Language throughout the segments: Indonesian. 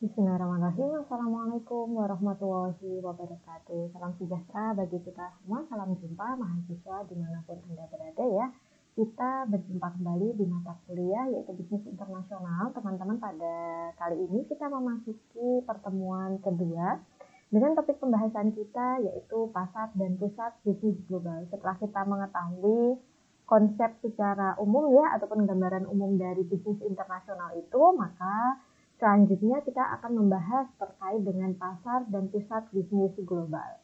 Bismillahirrahmanirrahim. Assalamualaikum warahmatullahi wabarakatuh. Salam sejahtera bagi kita semua. Salam jumpa mahasiswa dimanapun Anda berada ya. Kita berjumpa kembali di mata kuliah yaitu Bisnis Internasional. Teman-teman, pada kali ini kita memasuki pertemuan kedua dengan topik pembahasan kita yaitu pasar dan pusat bisnis global. Setelah kita mengetahui konsep secara umum ya ataupun gambaran umum dari bisnis internasional itu, maka selanjutnya kita akan membahas terkait dengan pasar dan pusat bisnis global.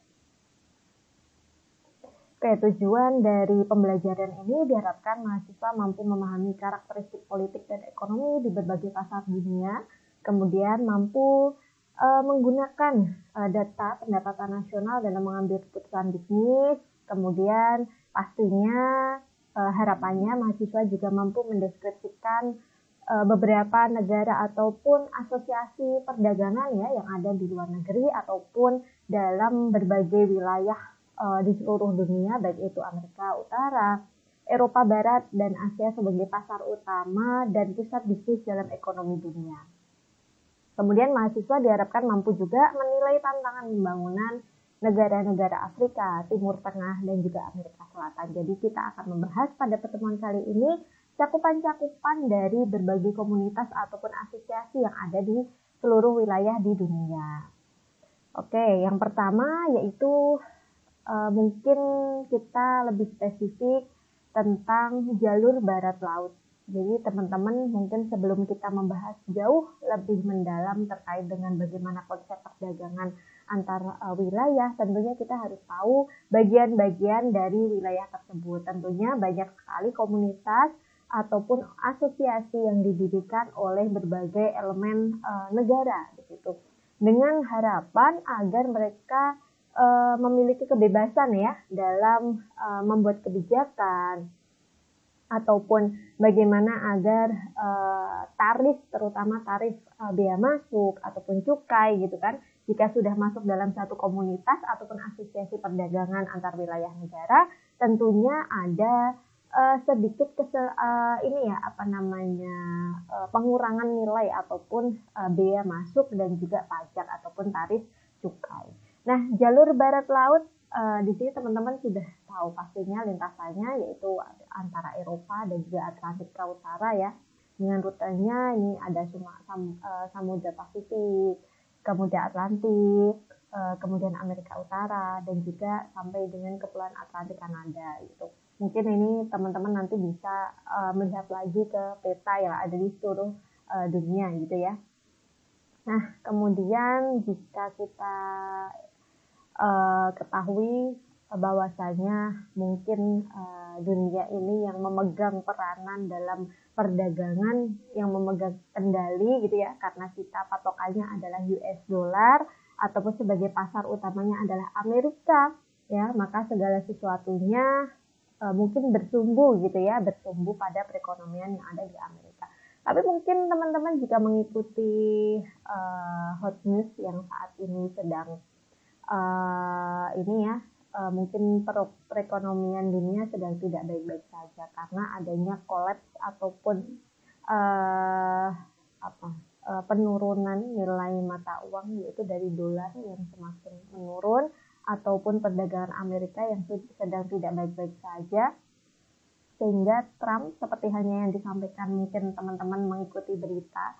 Oke, tujuan dari pembelajaran ini diharapkan mahasiswa mampu memahami karakteristik politik dan ekonomi di berbagai pasar dunia, kemudian mampu menggunakan data pendapatan nasional dalam mengambil keputusan bisnis, kemudian pastinya harapannya mahasiswa juga mampu mendeskripsikan beberapa negara ataupun asosiasi perdagangan ya yang ada di luar negeri ataupun dalam berbagai wilayah di seluruh dunia, baik itu Amerika Utara, Eropa Barat, dan Asia sebagai pasar utama dan pusat bisnis dalam ekonomi dunia. Kemudian mahasiswa diharapkan mampu juga menilai tantangan pembangunan negara-negara Afrika, Timur Tengah, dan juga Amerika Selatan. Jadi kita akan membahas pada pertemuan kali ini cakupan-cakupan dari berbagai komunitas ataupun asosiasi yang ada di seluruh wilayah di dunia. Oke, yang pertama yaitu mungkin kita lebih spesifik tentang jalur barat laut. Jadi teman-teman mungkin sebelum kita membahas jauh lebih mendalam terkait dengan bagaimana konsep perdagangan antar wilayah, tentunya kita harus tahu bagian-bagian dari wilayah tersebut. Tentunya banyak sekali komunitas ataupun asosiasi yang didirikan oleh berbagai elemen negara begitu, dengan harapan agar mereka memiliki kebebasan ya dalam membuat kebijakan ataupun bagaimana agar tarif, terutama tarif bea masuk ataupun cukai gitu kan, jika sudah masuk dalam satu komunitas ataupun asosiasi perdagangan antar wilayah negara, tentunya ada sedikit pengurangan nilai ataupun bea masuk dan juga pajak ataupun tarif cukai. Nah, jalur barat laut di sini teman-teman sudah tahu pastinya lintasannya yaitu antara Eropa dan juga Atlantika Utara ya. Dengan rutenya ini ada Samudra Pasifik, kemudian Atlantik, kemudian Amerika Utara, dan juga sampai dengan Kepulauan Atlantik Kanada gitu. Mungkin ini teman-teman nanti bisa melihat lagi ke peta yang ada di seluruh dunia gitu ya. Nah, kemudian jika kita ketahui bahwasanya mungkin dunia ini yang memegang peranan dalam perdagangan, yang memegang kendali gitu ya, karena kita patokannya adalah US dollar ataupun sebagai pasar utamanya adalah Amerika ya, maka segala sesuatunya mungkin bersumbu gitu ya, bersumbu pada perekonomian yang ada di Amerika. Tapi mungkin teman-teman jika mengikuti hot news yang saat ini sedang mungkin perekonomian dunia sedang tidak baik-baik saja karena adanya kolaps ataupun penurunan nilai mata uang, yaitu dari dolar yang semakin menurun ataupun perdagangan Amerika yang sedang tidak baik-baik saja, sehingga Trump seperti hanya yang disampaikan mungkin teman-teman mengikuti berita,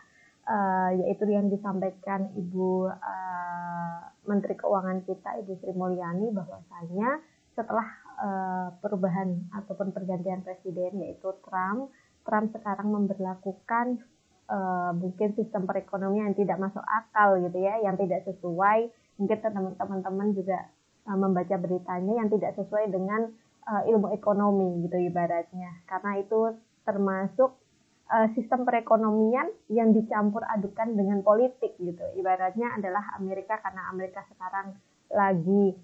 yaitu yang disampaikan Ibu Menteri Keuangan kita, Ibu Sri Mulyani, bahwasanya setelah perubahan ataupun pergantian presiden yaitu Trump sekarang memberlakukan mungkin sistem perekonomian yang tidak masuk akal gitu ya, yang tidak sesuai, mungkin teman-teman juga membaca beritanya, yang tidak sesuai dengan ilmu ekonomi gitu ibaratnya, karena itu termasuk sistem perekonomian yang dicampur adukan dengan politik gitu. Ibaratnya adalah Amerika, karena Amerika sekarang lagi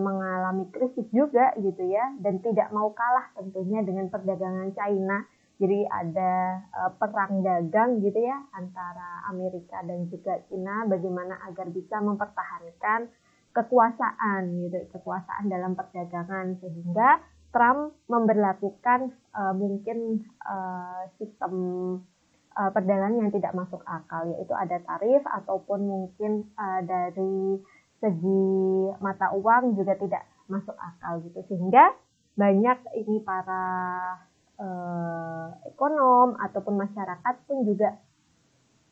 mengalami krisis juga gitu ya, dan tidak mau kalah tentunya dengan perdagangan China. Jadi ada perang dagang gitu ya antara Amerika dan juga China, bagaimana agar bisa mempertahankan kekuasaan gitu, kekuasaan dalam perdagangan, sehingga Trump memberlakukan mungkin sistem perdagangan yang tidak masuk akal, yaitu ada tarif ataupun mungkin dari segi mata uang juga tidak masuk akal gitu, sehingga banyak ini para ekonom ataupun masyarakat pun juga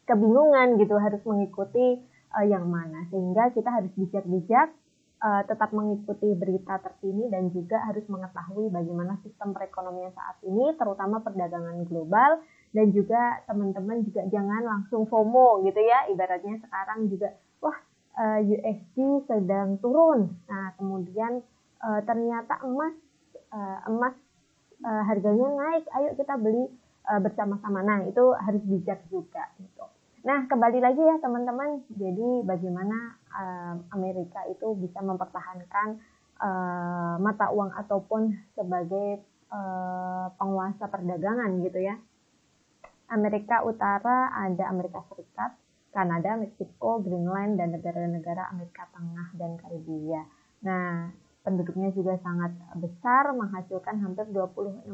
kebingungan gitu harus mengikuti yang mana, sehingga kita harus bijak-bijak tetap mengikuti berita terkini dan juga harus mengetahui bagaimana sistem perekonomian saat ini, terutama perdagangan global, dan juga teman-teman juga jangan langsung FOMO gitu ya, ibaratnya sekarang juga wah USD sedang turun, nah kemudian ternyata emas harganya naik, ayo kita beli bersama-sama. Nah itu harus bijak juga gitu. Nah kembali lagi ya teman-teman, jadi bagaimana Amerika itu bisa mempertahankan mata uang ataupun sebagai penguasa perdagangan gitu ya. Amerika Utara ada Amerika Serikat, Kanada, Meksiko, Greenland, dan negara-negara Amerika Tengah dan Karibia. Nah, penduduknya juga sangat besar, menghasilkan hampir 26%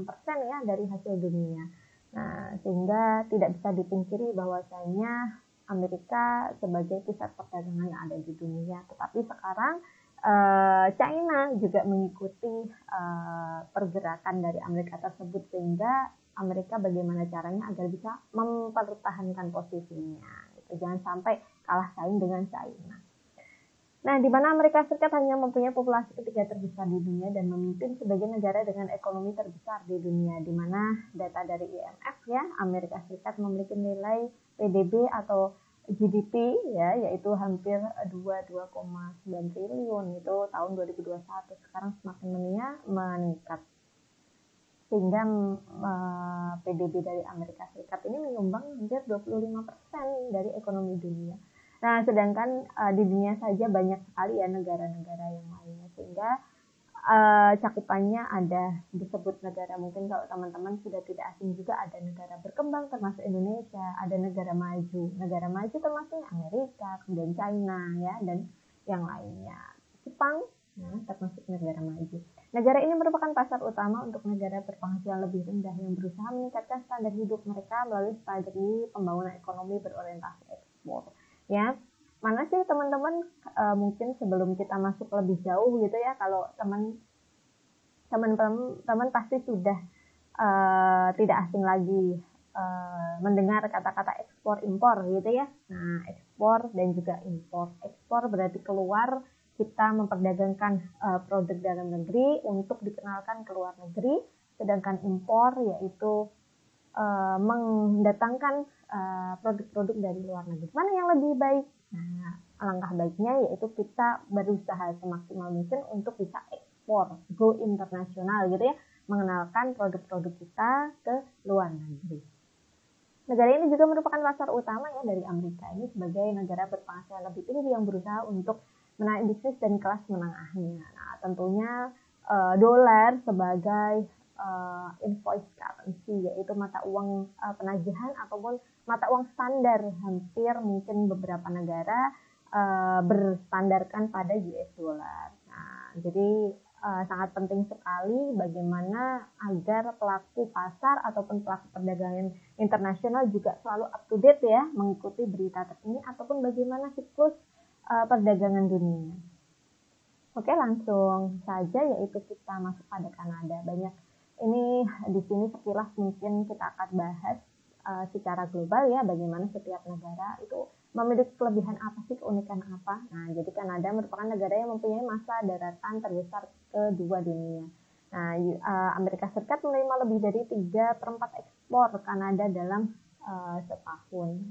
ya dari hasil dunia. Nah, sehingga tidak bisa dipungkiri bahwasanya Amerika sebagai pusat perdagangan yang ada di dunia. Tetapi sekarang China juga mengikuti pergerakan dari Amerika tersebut, sehingga Amerika bagaimana caranya agar bisa mempertahankan posisinya. Gitu. Jangan sampai kalah saing dengan China. Nah, di mana Amerika Serikat hanya mempunyai populasi ketiga terbesar di dunia dan memimpin sebagai negara dengan ekonomi terbesar di dunia, di mana data dari IMF ya, Amerika Serikat memiliki nilai PDB atau GDP ya, yaitu hampir 2,9 triliun itu tahun 2021. Sekarang semakin meningkat. Sehingga PDB dari Amerika Serikat ini menyumbang hampir 25% dari ekonomi dunia. Nah, sedangkan di dunia saja banyak sekali ya negara-negara yang lainnya, sehingga cakupannya ada disebut negara, mungkin kalau teman-teman sudah tidak asing juga, ada negara berkembang termasuk Indonesia, ada negara maju termasuk Amerika, kemudian China ya, dan yang lainnya, Jepang ya, termasuk negara maju. Negara ini merupakan pasar utama untuk negara berpenghasilan lebih rendah yang berusaha meningkatkan standar hidup mereka melalui strategi pembangunan ekonomi berorientasi ekspor. Ya, mana sih teman-teman mungkin sebelum kita masuk lebih jauh gitu ya, kalau teman-teman pasti sudah tidak asing lagi mendengar kata-kata ekspor impor gitu ya. Nah, ekspor dan juga impor. Ekspor berarti keluar, kita memperdagangkan produk dalam negeri untuk dikenalkan ke luar negeri, sedangkan impor yaitu mendatangkan produk-produk dari luar negeri. Mana yang lebih baik? Nah, alangkah baiknya yaitu kita berusaha semaksimal mungkin untuk bisa ekspor, go internasional gitu ya, mengenalkan produk-produk kita ke luar negeri. Negara ini juga merupakan pasar utama ya dari Amerika ini sebagai negara berpenghasilan lebih tinggi yang berusaha untuk menaik bisnis dan kelas menengahnya. Nah, tentunya dolar sebagai invoice currency, yaitu mata uang penagihan ataupun mata uang standar. Hampir mungkin beberapa negara berstandarkan pada US dollar. Nah, jadi sangat penting sekali bagaimana agar pelaku pasar ataupun pelaku perdagangan internasional juga selalu up to date ya, mengikuti berita terkini ataupun bagaimana siklus perdagangan dunia. Oke, langsung saja yaitu kita masuk pada Kanada. Banyak ini di sini sekilas mungkin kita akan bahas secara global ya, bagaimana setiap negara itu memiliki kelebihan apa sih, keunikan apa. Nah, jadi Kanada merupakan negara yang mempunyai masa daratan terbesar kedua dunia. Nah, Amerika Serikat menerima lebih dari 3/4 ekspor Kanada dalam setahun.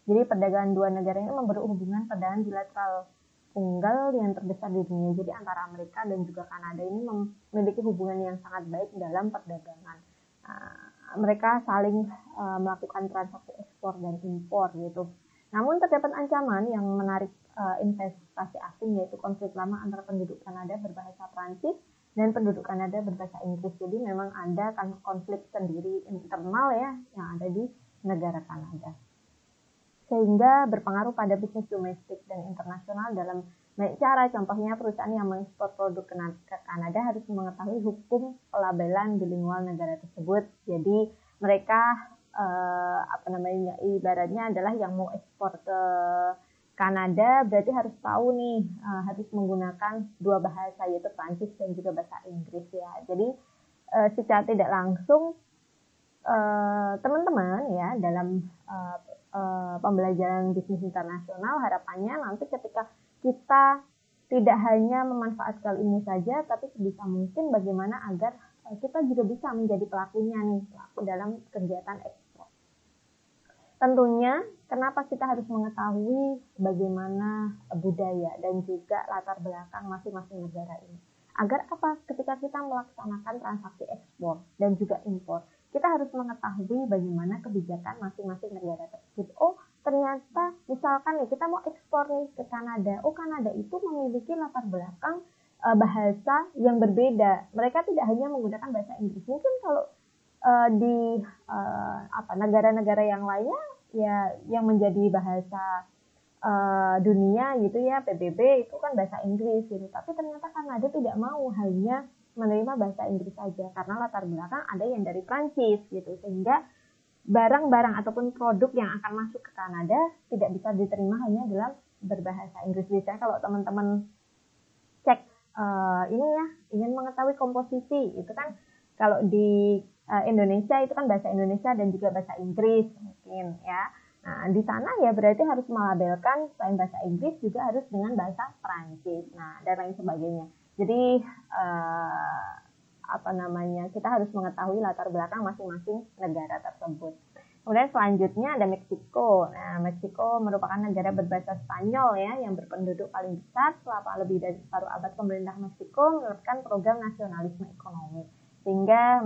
Jadi perdagangan dua negara ini memberi hubungan perdagangan bilateral tunggal yang terbesar di dunia. Jadi antara Amerika dan juga Kanada ini memiliki hubungan yang sangat baik dalam perdagangan. Mereka saling melakukan transaksi ekspor dan impor gitu. Namun terdapat ancaman yang menarik investasi asing, yaitu konflik lama antara penduduk Kanada berbahasa Prancis dan penduduk Kanada berbahasa Inggris. Jadi memang ada konflik sendiri internal ya yang ada di negara Kanada, sehingga berpengaruh pada bisnis domestik dan internasional dalam banyak cara. Contohnya perusahaan yang mengekspor produk ke Kanada harus mengetahui hukum pelabelan bilingual negara tersebut. Jadi mereka ibaratnya adalah yang mau ekspor ke Kanada berarti harus tahu nih, harus menggunakan dua bahasa, yaitu Prancis dan juga bahasa Inggris ya. Jadi secara tidak langsung teman-teman ya dalam pembelajaran bisnis internasional, harapannya nanti ketika kita tidak hanya memanfaatkan ilmu saja, tapi sebisa mungkin bagaimana agar kita juga bisa menjadi pelakunya nih, pelaku dalam kegiatan ekspor. Tentunya kenapa kita harus mengetahui bagaimana budaya dan juga latar belakang masing-masing negara ini. Agar apa? Ketika kita melaksanakan transaksi ekspor dan juga impor, kita harus mengetahui bagaimana kebijakan masing-masing negara tersebut. Oh, ternyata misalkan nih kita mau ekspor nih ke Kanada. Oh, Kanada itu memiliki latar belakang bahasa yang berbeda. Mereka tidak hanya menggunakan bahasa Inggris. Mungkin kalau di negara-negara yang lainnya ya yang menjadi bahasa dunia gitu ya, PBB itu kan bahasa Inggris gitu. Tapi ternyata Kanada tidak mau hanya menerima bahasa Inggris saja karena latar belakang ada yang dari Prancis gitu, sehingga barang-barang ataupun produk yang akan masuk ke Kanada tidak bisa diterima hanya dalam berbahasa Inggris. Biasanya kalau teman-teman cek ini ya, ingin mengetahui komposisi itu kan kalau di Indonesia itu kan bahasa Indonesia dan juga bahasa Inggris mungkin ya. Nah, di sana ya berarti harus melabelkan selain bahasa Inggris juga harus dengan bahasa Prancis. Nah, dan lain sebagainya. Jadi kita harus mengetahui latar belakang masing-masing negara tersebut. Kemudian selanjutnya ada Meksiko. Nah, Meksiko merupakan negara berbahasa Spanyol ya yang berpenduduk paling besar. Selama lebih dari separuh abad pemerintah Meksiko menerapkan program nasionalisme ekonomi sehingga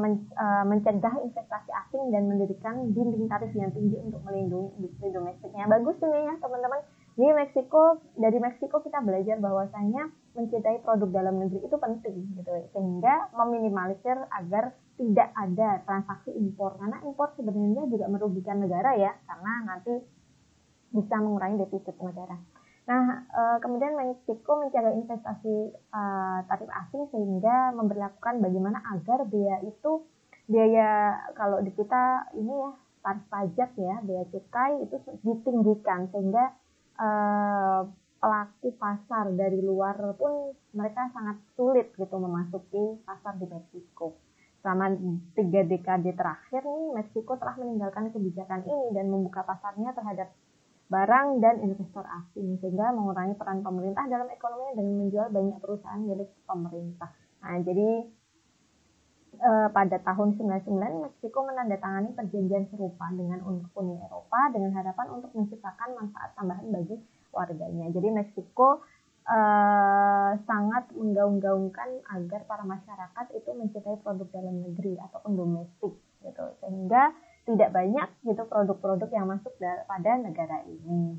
mencegah investasi asing dan mendirikan dinding tarif yang tinggi untuk melindungi industri domestiknya. Bagus ini ya teman-teman. Di dari Meksiko kita belajar bahwasanya mencintai produk dalam negeri itu penting gitu, sehingga meminimalisir agar tidak ada transaksi impor, karena impor sebenarnya juga merugikan negara ya, karena nanti bisa mengurangi defisit negara. Nah, kemudian Meksiko mencegah investasi tarif asing sehingga memberlakukan bagaimana agar biaya kalau di kita ini ya tarif pajak ya, biaya cukai itu ditinggikan sehingga pelaku pasar dari luar pun mereka sangat sulit gitu memasuki pasar di Meksiko. Selama 3 dekade terakhir nih, Meksiko telah meninggalkan kebijakan ini dan membuka pasarnya terhadap barang dan investor asing sehingga mengurangi peran pemerintah dalam ekonomi dan menjual banyak perusahaan milik pemerintah. Nah, jadi pada tahun 1999 Meksiko menandatangani perjanjian serupa dengan Uni Eropa dengan harapan untuk menciptakan manfaat tambahan bagi warganya. Jadi Meksiko sangat menggaung-gaungkan agar para masyarakat itu mencintai produk dalam negeri ataupun domestik gitu, sehingga tidak banyak gitu produk-produk yang masuk pada negara ini.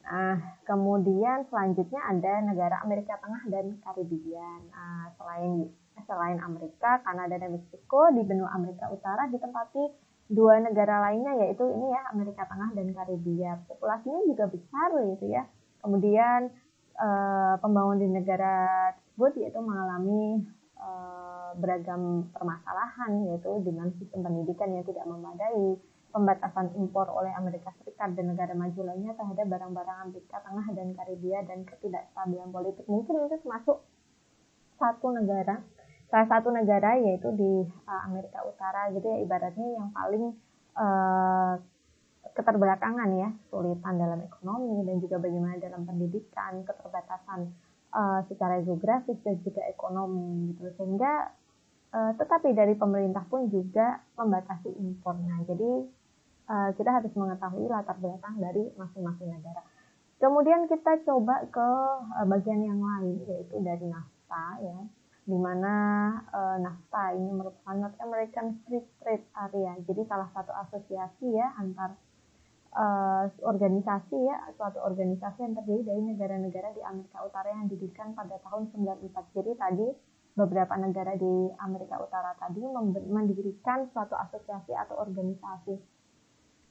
Nah, kemudian selanjutnya ada negara Amerika Tengah dan Karibia. Nah, selain Amerika, Kanada dan Meksiko, di benua Amerika Utara ditempati 2 negara lainnya, yaitu ini ya Amerika Tengah dan Karibia. Populasinya juga besar gitu ya. Kemudian pembangunan di negara tersebut yaitu mengalami beragam permasalahan, yaitu dengan sistem pendidikan yang tidak memadai, pembatasan impor oleh Amerika Serikat dan negara maju lainnya terhadap barang-barang Amerika Tengah dan Karibia, dan ketidakstabilan politik. Mungkin itu termasuk salah satu negara yaitu di Amerika Utara gitu ya, ibaratnya yang paling keterbelakangan ya, kesulitan dalam ekonomi dan juga bagaimana dalam pendidikan, keterbatasan secara geografis dan juga ekonomi gitu, sehingga tetapi dari pemerintah pun juga membatasi impor. Nah, jadi kita harus mengetahui latar belakang dari masing-masing negara. Kemudian kita coba ke bagian yang lain, yaitu dari NAFTA ya, di mana NAFTA ini merupakan North American Free Trade Area. Jadi salah satu asosiasi ya antar suatu organisasi yang terdiri dari negara-negara di Amerika Utara yang didirikan pada tahun 1994. Jadi tadi beberapa negara di Amerika Utara tadi mendirikan suatu asosiasi atau organisasi.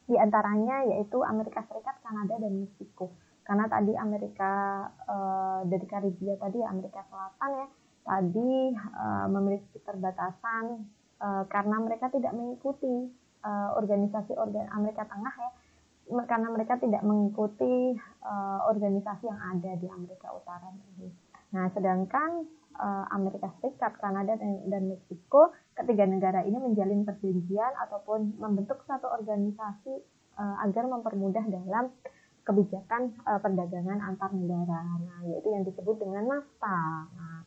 Di antaranya yaitu Amerika Serikat, Kanada, dan Meksiko. Karena tadi dari Karibia tadi Amerika Selatan ya, tadi memiliki keterbatasan karena mereka tidak mengikuti organisasi Amerika Tengah ya, karena mereka tidak mengikuti organisasi yang ada di Amerika Utara ini. Nah, sedangkan Amerika Serikat, Kanada, dan Meksiko, ketiga negara ini menjalin perjanjian ataupun membentuk satu organisasi agar mempermudah dalam kebijakan perdagangan antar negara. Nah, yaitu yang disebut dengan NAFTA. Nah,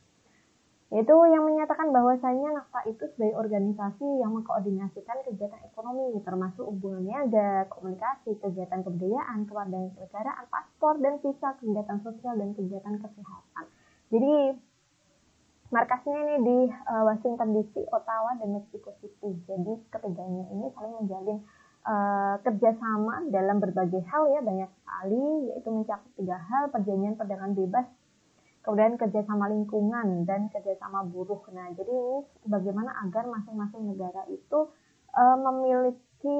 yaitu yang menyatakan bahwasanya NAFTA itu sebagai organisasi yang mengkoordinasikan kegiatan ekonomi, termasuk hubungan niaga, komunikasi, kegiatan kebudayaan, kewarganegaraan, paspor dan visa, kegiatan sosial dan kegiatan kesehatan. Jadi markasnya ini di Washington DC, Ottawa, dan Mexico City. Jadi ketiganya ini saling menjalin kerjasama dalam berbagai hal ya, banyak sekali, yaitu mencakup 3 hal: perjanjian perdagangan bebas, kemudian kerjasama lingkungan, dan kerjasama buruh. Nah, jadi ini bagaimana agar masing-masing negara itu memiliki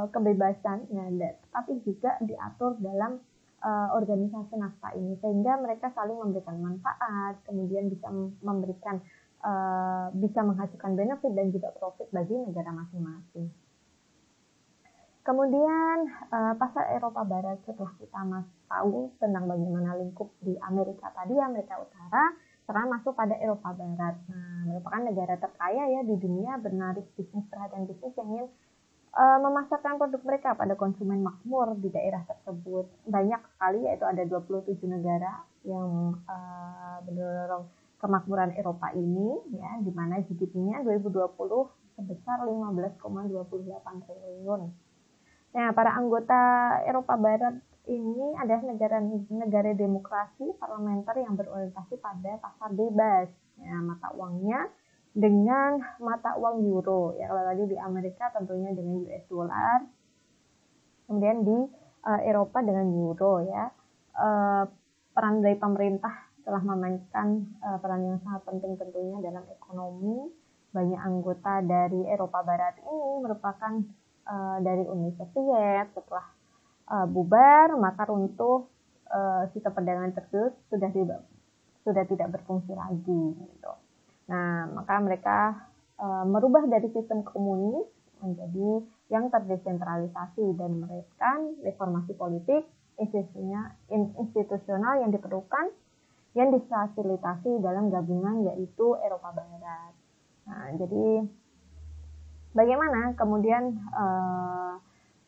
kebebasan, ya, tapi juga diatur dalam organisasi NAFTA ini, sehingga mereka saling memberikan manfaat, kemudian bisa memberikan bisa menghasilkan benefit dan juga profit bagi negara masing-masing. Kemudian pasar Eropa Barat, setelah kita tahu tentang bagaimana lingkup di Amerika tadi, Amerika Utara, sekarang masuk pada Eropa Barat. Nah, merupakan negara terkaya ya di dunia, bernaris bisnis perhatian bisnis yang ingin memasarkan produk mereka pada konsumen makmur di daerah tersebut. Banyak sekali, yaitu ada 27 negara yang mendorong kemakmuran Eropa ini, ya, di mana GDP-nya 2020 sebesar 15,28 triliun. Nah, para anggota Eropa Barat ini adalah negara demokrasi parlementer yang berorientasi pada pasar bebas, ya, mata uangnya dengan mata uang euro. Ya, kalau tadi di Amerika tentunya dengan US dollar, kemudian di Eropa dengan euro ya. Peran dari pemerintah telah memainkan peran yang sangat penting tentunya dalam ekonomi. Banyak anggota dari Eropa Barat ini merupakan dari Uni Soviet. Setelah bubar, maka runtuh sistem perdagangan tersebut sudah tidak berfungsi lagi gitu. Nah, maka mereka merubah dari sistem komunis menjadi yang terdesentralisasi dan menerapkan reformasi politik institusional yang diperlukan, yang difasilitasi dalam gabungan yaitu Eropa Barat. Nah, jadi bagaimana kemudian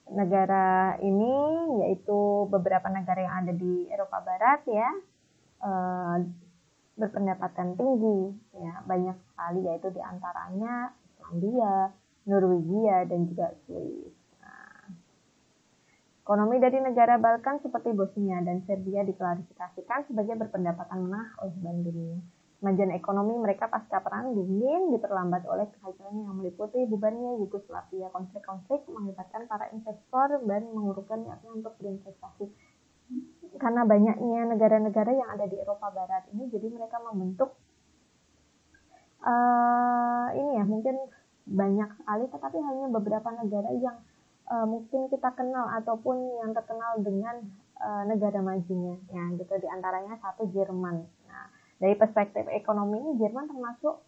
negara ini, yaitu beberapa negara yang ada di Eropa Barat ya, berpendapatan tinggi ya, banyak sekali, yaitu diantaranya Islandia, Norwegia, dan juga Swiss. Nah, ekonomi dari negara Balkan seperti Bosnia dan Serbia diklarifikasikan sebagai berpendapatan menengah oleh Bank Dunia. Kemajuan ekonomi mereka pasca Perang Dingin diperlambat oleh kekacauan yang meliputi bubarnya Yugoslavia. Konflik-konflik mengakibatkan para investor dan mengurungkan niatnya untuk berinvestasi. Karena banyaknya negara-negara yang ada di Eropa Barat ini, jadi mereka membentuk ini ya, mungkin banyak sekali, tetapi hanya beberapa negara yang mungkin kita kenal ataupun yang terkenal dengan negara majunya ya, gitu. Diantaranya satu Jerman. Nah, dari perspektif ekonomi ini Jerman termasuk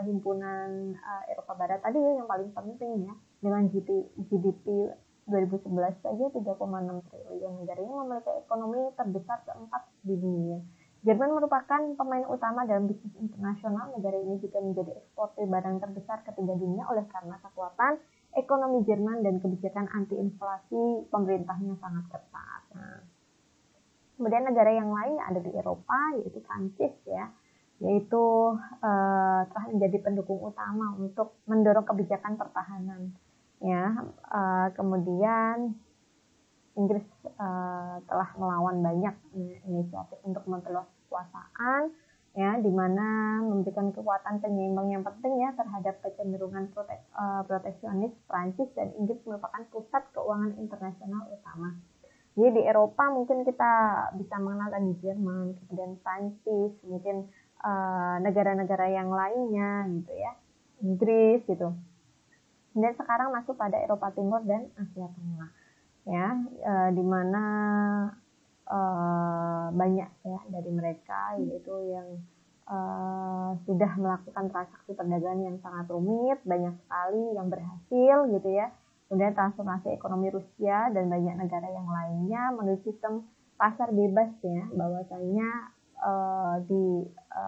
himpunan Eropa Barat tadi ya, yang paling penting ya, dengan GDP 2011 saja 3,6 triliun. Negara ini memiliki ekonomi terbesar keempat di dunia. Jerman merupakan pemain utama dalam bisnis internasional. Negara ini juga menjadi eksportir barang terbesar ketiga dunia oleh karena kekuatan ekonomi Jerman dan kebijakan anti-inflasi pemerintahnya sangat ketat. Nah, kemudian negara yang lain yang ada di Eropa yaitu Prancis ya, yaitu telah menjadi pendukung utama untuk mendorong kebijakan pertahanan ya. Kemudian Inggris telah melawan banyak inisiatif untuk memperluas kekuasaan ya, di mana memberikan kekuatan penyeimbang yang penting ya terhadap kecenderungan proteksionis. Prancis dan Inggris merupakan pusat keuangan internasional utama. Jadi di Eropa mungkin kita bisa mengenal tadi Jerman, kemudian Prancis, mungkin negara-negara yang lainnya gitu ya, Inggris gitu. Dan sekarang masuk pada Eropa Timur dan Asia Tengah ya, di mana banyak ya dari mereka, yaitu yang sudah melakukan transaksi perdagangan yang sangat rumit, banyak sekali yang berhasil gitu ya. Kemudian transformasi ekonomi Rusia dan banyak negara yang lainnya menuju sistem pasar bebas ya, bahwasanya di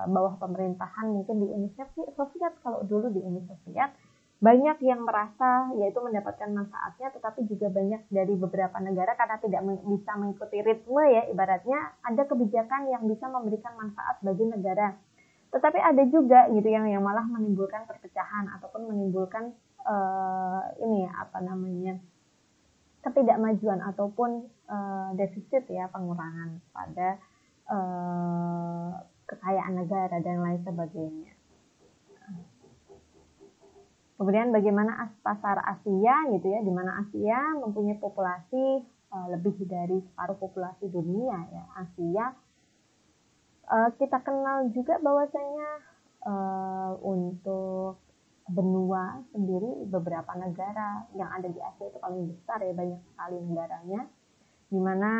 bawah pemerintahan mungkin di Uni Soviet, kalau dulu di Uni Soviet banyak yang merasa yaitu mendapatkan manfaatnya, tetapi juga banyak dari beberapa negara karena tidak bisa mengikuti ritme ya, ibaratnya ada kebijakan yang bisa memberikan manfaat bagi negara, tetapi ada juga gitu yang malah menimbulkan perpecahan ataupun menimbulkan ketidakmajuan ataupun defisit ya, pengurangan pada kekayaan negara dan lain sebagainya. Kemudian bagaimana pasar Asia gitu ya, di mana Asia mempunyai populasi lebih dari separuh populasi dunia ya. Asia kita kenal juga bahwasanya untuk benua sendiri beberapa negara yang ada di Asia itu paling besar ya, banyak sekali negaranya, di mana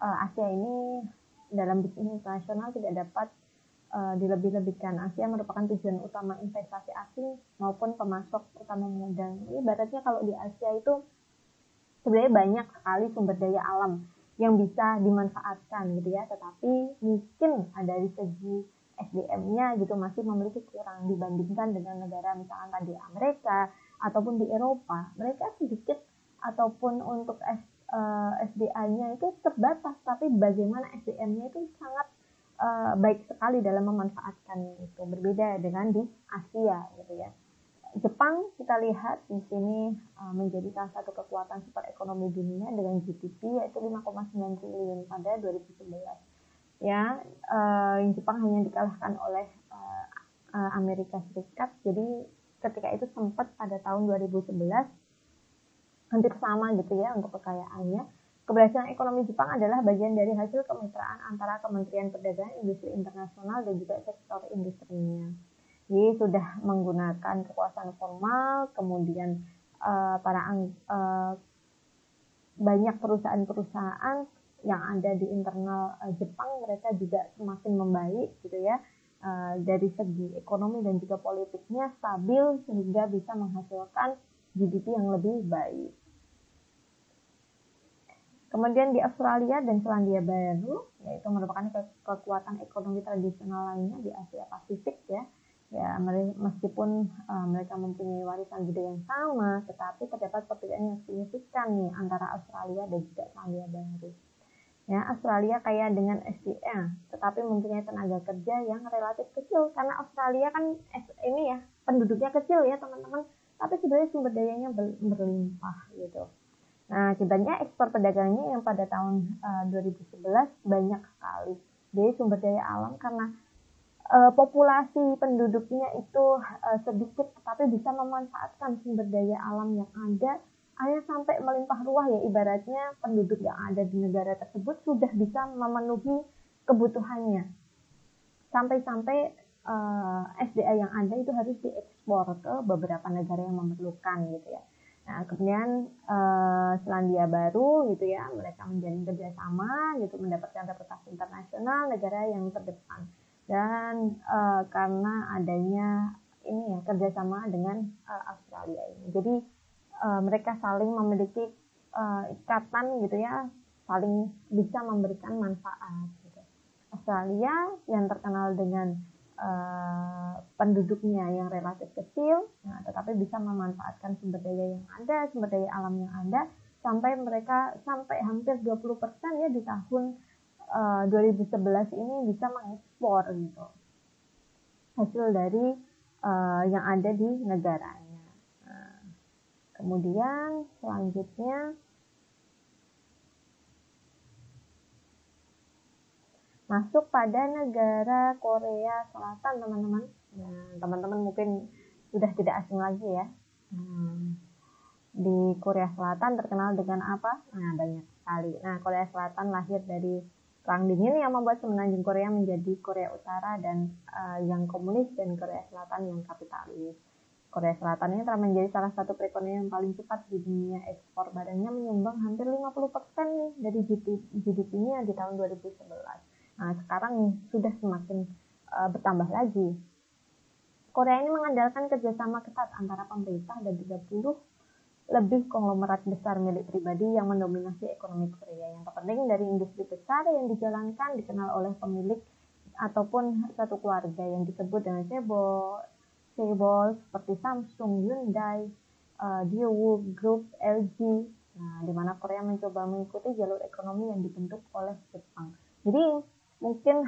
Asia ini dalam bisnis internasional tidak dapat dilebih-lebihkan. Asia merupakan tujuan utama investasi asing maupun pemasok utama modal. Ibaratnya kalau di Asia itu sebenarnya banyak sekali sumber daya alam yang bisa dimanfaatkan gitu ya, tetapi mungkin dari segi SDM-nya gitu masih memiliki kurang dibandingkan dengan negara misalkan tadi Amerika ataupun di Eropa. Mereka sedikit ataupun untuk SDA-nya itu terbatas, tapi bagaimana SDM-nya itu sangat baik sekali dalam memanfaatkannya, itu berbeda dengan di Asia gitu ya. Jepang kita lihat di sini menjadi salah satu kekuatan super ekonomi dunia dengan GDP yaitu 5,9 triliun pada 2011 ya. Jepang hanya dikalahkan oleh Amerika Serikat, jadi ketika itu sempat pada tahun 2011 hampir sama gitu ya untuk kekayaannya. Keberhasilan ekonomi Jepang adalah bagian dari hasil kemitraan antara Kementerian Perdagangan, Industri Internasional dan juga sektor industrinya. Jadi sudah menggunakan kekuasaan formal, kemudian banyak perusahaan-perusahaan yang ada di internal Jepang, mereka juga semakin membaik gitu ya. Dari segi ekonomi dan juga politiknya stabil sehingga bisa menghasilkan GDP yang lebih baik. Kemudian di Australia dan Selandia Baru, yaitu merupakan kekuatan ekonomi tradisional lainnya di Asia Pasifik ya. Ya, meskipun mereka mempunyai warisan budaya yang sama, tetapi terdapat perbedaan yang signifikan nih antara Australia dan juga Selandia Baru. Ya, Australia kaya dengan SDM, tetapi mempunyai tenaga kerja yang relatif kecil karena Australia kan ini ya penduduknya kecil ya teman-teman, tapi sebenarnya sumber dayanya berlimpah gitu. Nah, akibatnya ekspor perdagangannya yang pada tahun 2011 banyak sekali. Jadi sumber daya alam karena populasi penduduknya itu sedikit, tetapi bisa memanfaatkan sumber daya alam yang ada, hanya sampai melimpah ruah ya, ibaratnya penduduk yang ada di negara tersebut sudah bisa memenuhi kebutuhannya. Sampai-sampai SDA yang ada itu harus diekspor ke beberapa negara yang memerlukan gitu ya. Nah, kemudian Selandia Baru gitu ya, mereka menjalin kerjasama gitu, mendapatkan reputasi internasional negara yang terdepan, dan karena adanya ini ya kerjasama dengan Australia ini, jadi mereka saling memiliki ikatan gitu ya, saling bisa memberikan manfaat gitu. Australia yang terkenal dengan penduduknya yang relatif kecil, tetapi bisa memanfaatkan sumber daya yang ada, sumber daya alam yang ada, sampai hampir 20% ya di tahun 2011 ini bisa mengekspor gitu hasil dari yang ada di negaranya. Kemudian selanjutnya masuk pada negara Korea Selatan, teman-teman. Nah, teman-teman mungkin sudah tidak asing lagi ya. Di Korea Selatan terkenal dengan apa? Nah, banyak sekali. Nah, Korea Selatan lahir dari Perang Dingin yang membuat semenanjung Korea menjadi Korea Utara dan yang komunis, dan Korea Selatan yang kapitalis. Korea Selatan ini telah menjadi salah satu perekonomian yang paling cepat di dunia. Ekspor barangnya menyumbang hampir 50% nih dari GDP-nya di tahun 2011. Nah, sekarang sudah semakin bertambah lagi. Korea ini mengandalkan kerjasama ketat antara pemerintah dan 30 lebih konglomerat besar milik pribadi yang mendominasi ekonomi Korea. Yang terpenting dari industri besar yang dijalankan dikenal oleh pemilik ataupun satu keluarga yang disebut dengan chaebol seperti Samsung, Hyundai, Daewoo Group, LG. Nah, di mana Korea mencoba mengikuti jalur ekonomi yang dibentuk oleh Jepang. Jadi mungkin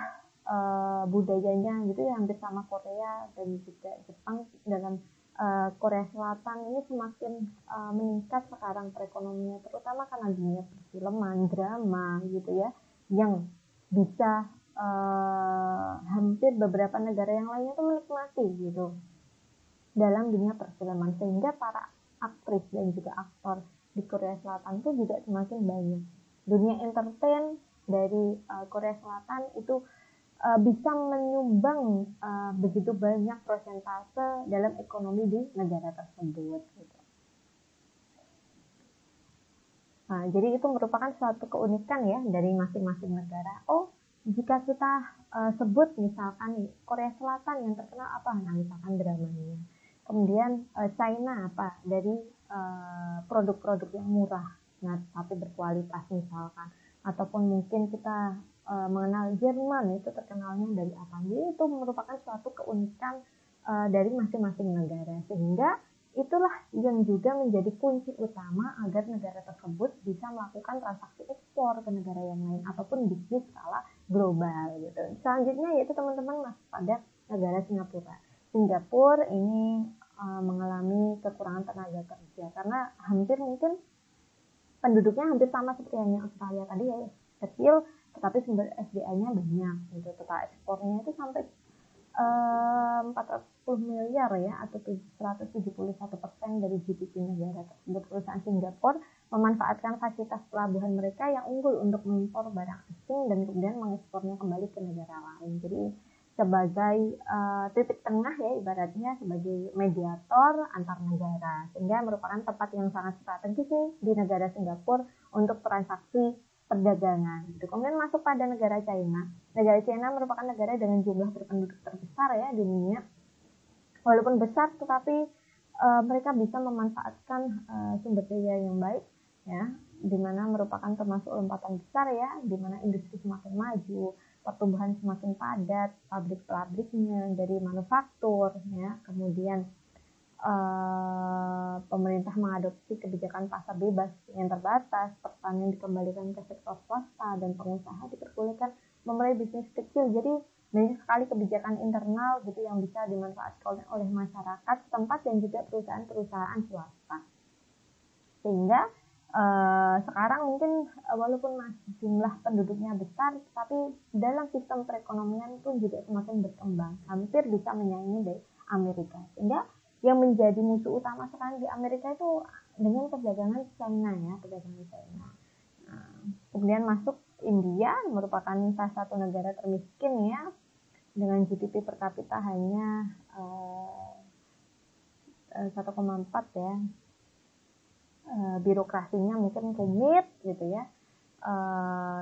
budayanya gitu ya hampir sama Korea dan juga Jepang dalam Korea Selatan ini semakin meningkat sekarang perekonomiannya, terutama karena dunia perfilman, drama gitu ya, yang bisa hampir beberapa negara yang lainnya tuh menikmati gitu dalam dunia perfilman, sehingga para aktris dan juga aktor di Korea Selatan tuh juga semakin banyak. Dunia entertain dari Korea Selatan itu bisa menyumbang begitu banyak persentase dalam ekonomi di negara tersebut gitu. Nah, jadi itu merupakan suatu keunikan ya dari masing-masing negara. Oh, jika kita sebut misalkan Korea Selatan yang terkenal apa? Nah, misalkan dramanya. Kemudian China apa? Dari produk-produk yang murah, nah tapi berkualitas misalkan. Ataupun mungkin kita mengenal Jerman, itu terkenalnya dari apa? Jadi itu merupakan suatu keunikan dari masing-masing negara, sehingga itulah yang juga menjadi kunci utama agar negara tersebut bisa melakukan transaksi ekspor ke negara yang lain ataupun bisnis skala global gitu. Selanjutnya yaitu teman-teman masuk pada negara Singapura. Singapura ini mengalami kekurangan tenaga kerja karena hampir mungkin penduduknya hampir sama seperti yang Australia tadi ya, kecil tetapi sumber SDA-nya banyak gitu. Total ekspornya itu sampai 410 miliar ya, atau 171% dari GDP negara tersebut. Perusahaan Singapura memanfaatkan fasilitas pelabuhan mereka yang unggul untuk mengimpor barang asing dan kemudian mengekspornya kembali ke negara lain. Jadi sebagai titik tengah ya, ibaratnya sebagai mediator antar negara, sehingga merupakan tempat yang sangat strategis nih di negara Singapura untuk transaksi perdagangan. Kemudian masuk pada negara China. Negara China merupakan negara dengan jumlah berpenduduk terbesar ya di dunia. Walaupun besar, tetapi mereka bisa memanfaatkan sumber daya yang baik ya, di mana merupakan termasuk lompatan besar ya, di mana industri semakin maju, pertumbuhan semakin padat, pabrik-pabriknya dari manufaktur ya, kemudian pemerintah mengadopsi kebijakan pasar bebas yang terbatas, pertanian dikembalikan ke sektor swasta, dan pengusaha diperbolehkan memulai bisnis kecil. Jadi banyak sekali kebijakan internal gitu yang bisa dimanfaatkan oleh masyarakat setempat dan juga perusahaan-perusahaan swasta. Sehingga sekarang mungkin walaupun masih jumlah penduduknya besar, tapi dalam sistem perekonomian pun juga semakin berkembang, hampir bisa menyaingi dari Amerika. Sehingga yang menjadi musuh utama sekarang di Amerika itu dengan perdagangan China ya, perdagangan China. Nah, kemudian masuk India, merupakan salah satu negara termiskin ya, dengan GDP per kapita hanya 1,4 ya. Birokrasinya mungkin rumit gitu ya.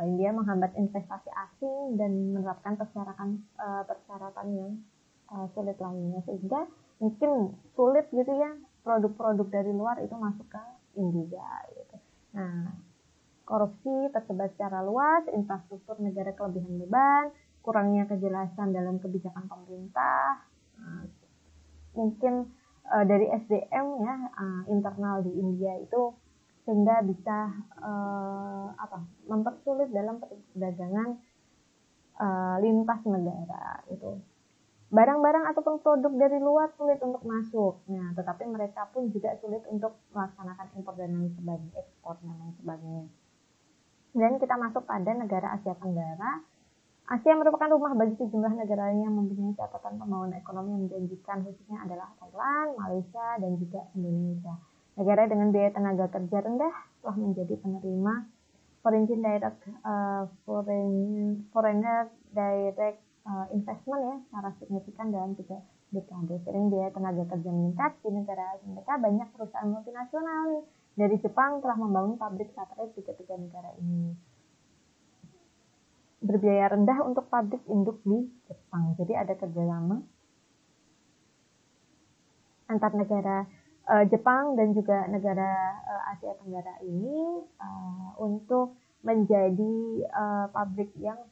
India menghambat investasi asing dan menerapkan persyaratan yang sulit lainnya, sehingga mungkin sulit gitu ya produk-produk dari luar itu masuk ke India gitu. Nah, korupsi tersebar secara luas, infrastruktur negara kelebihan beban, kurangnya kejelasan dalam kebijakan pemerintah, mungkin dari SDM ya internal di India itu, sehingga bisa mempersulit dalam perdagangan lintas negara itu. Barang-barang ataupun produk dari luar sulit untuk masuk. Nah, tetapi mereka pun juga sulit untuk melaksanakan impor dan lain sebagainya, ekspor dan lain sebagainya. Dan kita masuk pada negara Asia Tenggara. Asia merupakan rumah bagi sejumlah negara yang mempunyai catatan pembangunan ekonomi yang menjanjikan, khususnya adalah Thailand, Malaysia, dan juga Indonesia. Negara dengan biaya tenaga kerja rendah telah menjadi penerima foreigner direct investment ya secara signifikan dalam 3 dekade. Sering biaya tenaga kerja meningkat di negara mereka, banyak perusahaan multinasional nih dari Jepang telah membangun pabrik satelit di ketiga negara ini. berbiaya rendah untuk pabrik induk di Jepang. Jadi ada kerjasama antar negara Jepang dan juga negara Asia Tenggara ini untuk menjadi pabrik yang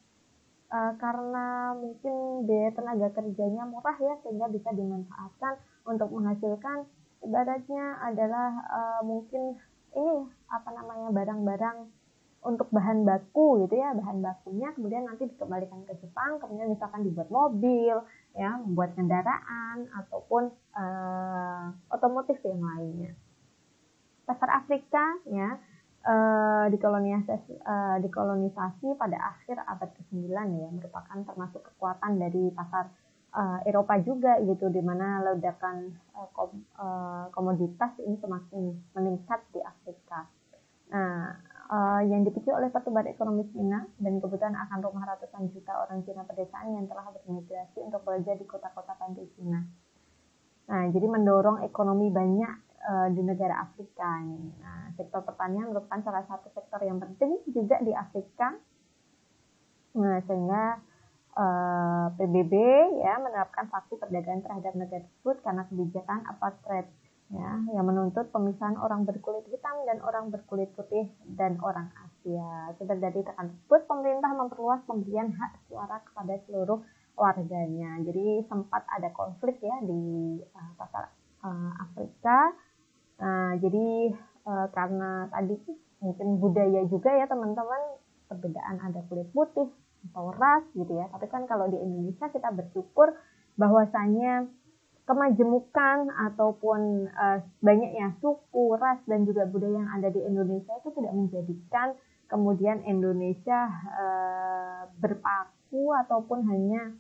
karena mungkin biaya tenaga kerjanya murah ya, sehingga bisa dimanfaatkan untuk menghasilkan ibaratnya adalah mungkin ini barang-barang untuk bahan baku gitu ya, bahan bakunya kemudian nanti dikembalikan ke Jepang, kemudian misalkan dibuat mobil ya, membuat kendaraan ataupun otomotif yang lainnya. Pasar Afrika ya dikolonisasi pada akhir abad ke-9 ya, merupakan termasuk kekuatan dari pasar Eropa juga gitu, di mana ledakan komoditas ini semakin meningkat di Afrika. Nah, yang dipicu oleh pertumbuhan ekonomi Cina dan kebutuhan akan rumah ratusan juta orang Cina pedesaan yang telah bermigrasi untuk bekerja di kota-kota pantai Cina. Nah, jadi mendorong ekonomi banyak di negara Afrika ini. Nah, sektor pertanian merupakan salah satu sektor yang penting juga di Afrika. Nah, sehingga PBB ya menerapkan sanksi perdagangan terhadap negara tersebut karena kebijakan apartheid ya, yang menuntut pemisahan orang berkulit hitam dan orang berkulit putih dan orang Asia. Akibat dari tekan tersebut, pemerintah memperluas pemberian hak suara kepada seluruh warganya. Jadi sempat ada konflik ya di pasar Afrika. Nah, jadi karena tadi mungkin budaya juga ya teman-teman, perbedaan ada kulit putih atau ras gitu ya. Tapi kan kalau di Indonesia kita bersyukur bahwasanya kemajemukan ataupun banyaknya suku, ras dan juga budaya yang ada di Indonesia itu tidak menjadikan kemudian Indonesia berpaku ataupun hanya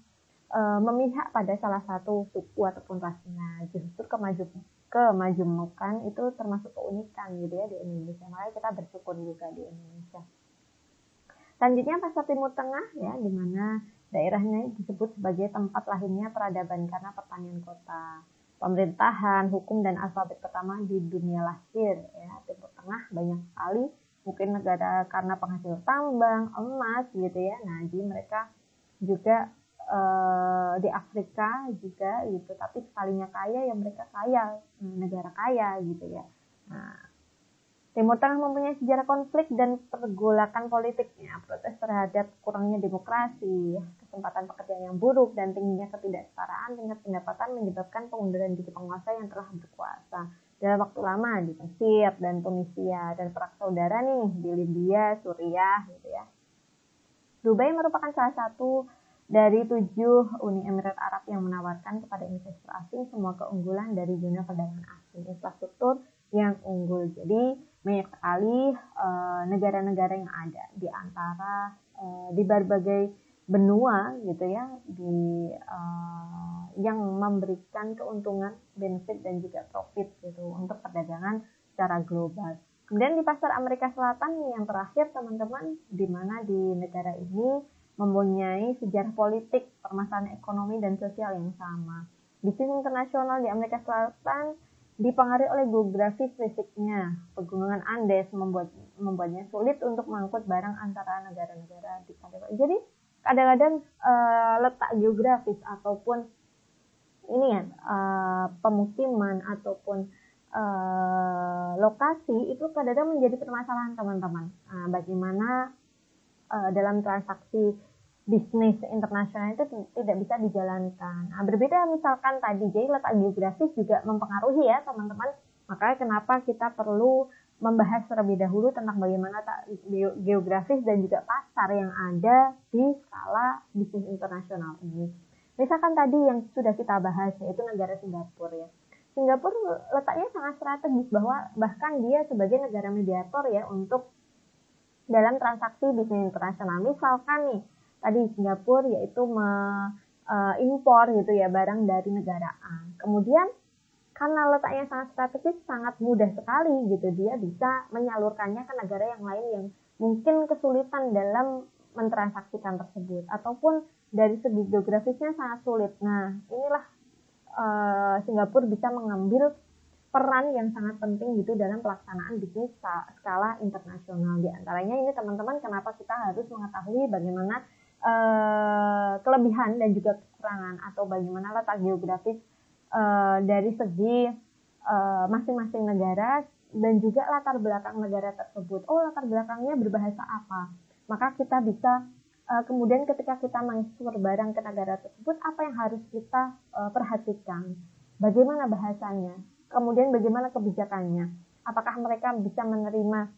memihak pada salah satu suku ataupun rasnya. Justru kemajemukan itu termasuk keunikan gitu ya di Indonesia. Makanya kita bersyukur juga di Indonesia. Selanjutnya pasar Timur Tengah ya, di mana daerahnya disebut sebagai tempat lahirnya peradaban karena pertanian kota, pemerintahan, hukum dan alfabet pertama di dunia lahir ya. Timur Tengah banyak sekali mungkin negara karena penghasil tambang, emas gitu ya. Nah, jadi mereka juga di Afrika juga gitu, tapi sekalinya kaya ya mereka kaya, negara kaya gitu ya. Nah, Timur Tengah mempunyai sejarah konflik dan pergolakan politiknya, protes terhadap kurangnya demokrasi, kesempatan pekerjaan yang buruk, dan tingginya ketidaksetaraan tingkat pendapatan menyebabkan pengunduran diri penguasa yang telah berkuasa dalam waktu lama di Mesir dan Tunisia, dan perang saudara nih di Libya, Suriah gitu ya. Dubai merupakan salah satu dari 7 Uni Emirat Arab yang menawarkan kepada investor asing semua keunggulan dari zona perdagangan asing, infrastruktur yang unggul. Jadi banyak sekali negara-negara yang ada di antara di berbagai benua gitu ya, yang memberikan keuntungan, benefit dan juga profit gitu untuk perdagangan secara global. Kemudian di pasar Amerika Selatan yang terakhir teman-teman, di mana di negara ini mempunyai sejarah politik, permasalahan ekonomi dan sosial yang sama. Bisnis internasional di Amerika Selatan dipengaruhi oleh geografis fisiknya. Pegunungan Andes membuatnya sulit untuk mengangkut barang antara negara-negara di Kalimantan. Jadi kadang-kadang letak geografis ataupun ini ya pemukiman ataupun lokasi itu kadang-kadang menjadi permasalahan teman-teman. Bagaimana dalam transaksi bisnis internasional itu tidak bisa dijalankan. Nah, berbeda misalkan tadi, jadi letak geografis juga mempengaruhi ya teman-teman. Makanya kenapa kita perlu membahas terlebih dahulu tentang bagaimana geografis dan juga pasar yang ada di skala bisnis internasional ini. Misalkan tadi yang sudah kita bahas yaitu negara Singapura ya. Singapura letaknya sangat strategis, bahwa bahkan dia sebagai negara mediator ya untuk dalam transaksi bisnis internasional. Misalkan nih tadi Singapura yaitu impor gitu ya barang dari negara A. Kemudian karena letaknya sangat strategis, sangat mudah sekali gitu dia bisa menyalurkannya ke negara yang lain yang mungkin kesulitan dalam mentransaksikan tersebut, ataupun dari segi geografisnya sangat sulit. Nah, inilah Singapura bisa mengambil peran yang sangat penting gitu dalam pelaksanaan bisnis skala internasional. Di antaranya ini teman-teman, kenapa kita harus mengetahui bagaimana kelebihan dan juga kekurangan atau bagaimana letak geografis dari segi masing-masing negara dan juga latar belakang negara tersebut. Oh, latar belakangnya berbahasa apa? Maka kita bisa kemudian ketika kita mengekspor barang ke negara tersebut, apa yang harus kita perhatikan? Bagaimana bahasanya? Kemudian bagaimana kebijakannya? Apakah mereka bisa menerima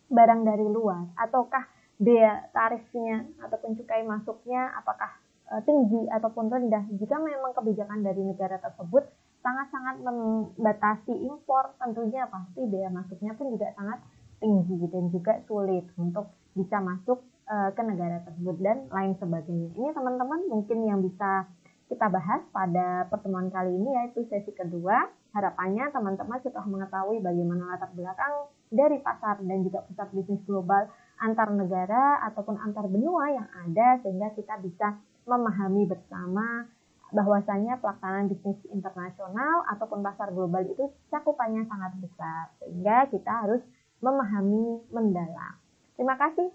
barang dari luar? Ataukah biaya tarifnya ataupun cukai masuknya apakah tinggi ataupun rendah? Jika memang kebijakan dari negara tersebut sangat-sangat membatasi impor, tentunya pasti biaya masuknya pun juga sangat tinggi dan juga sulit untuk bisa masuk ke negara tersebut dan lain sebagainya. Ini teman-teman mungkin yang bisa kita bahas pada pertemuan kali ini, yaitu sesi kedua. Harapannya teman-teman setelah mengetahui bagaimana latar belakang dari pasar dan juga pusat bisnis global antar negara ataupun antar benua yang ada, sehingga kita bisa memahami bersama bahwasanya pelaksanaan bisnis internasional ataupun pasar global itu cakupannya sangat besar, sehingga kita harus memahami mendalam. Terima kasih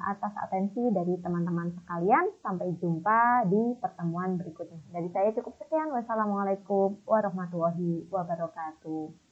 atas atensi dari teman-teman sekalian. Sampai jumpa di pertemuan berikutnya. Dari saya cukup sekian. Wassalamualaikum warahmatullahi wabarakatuh.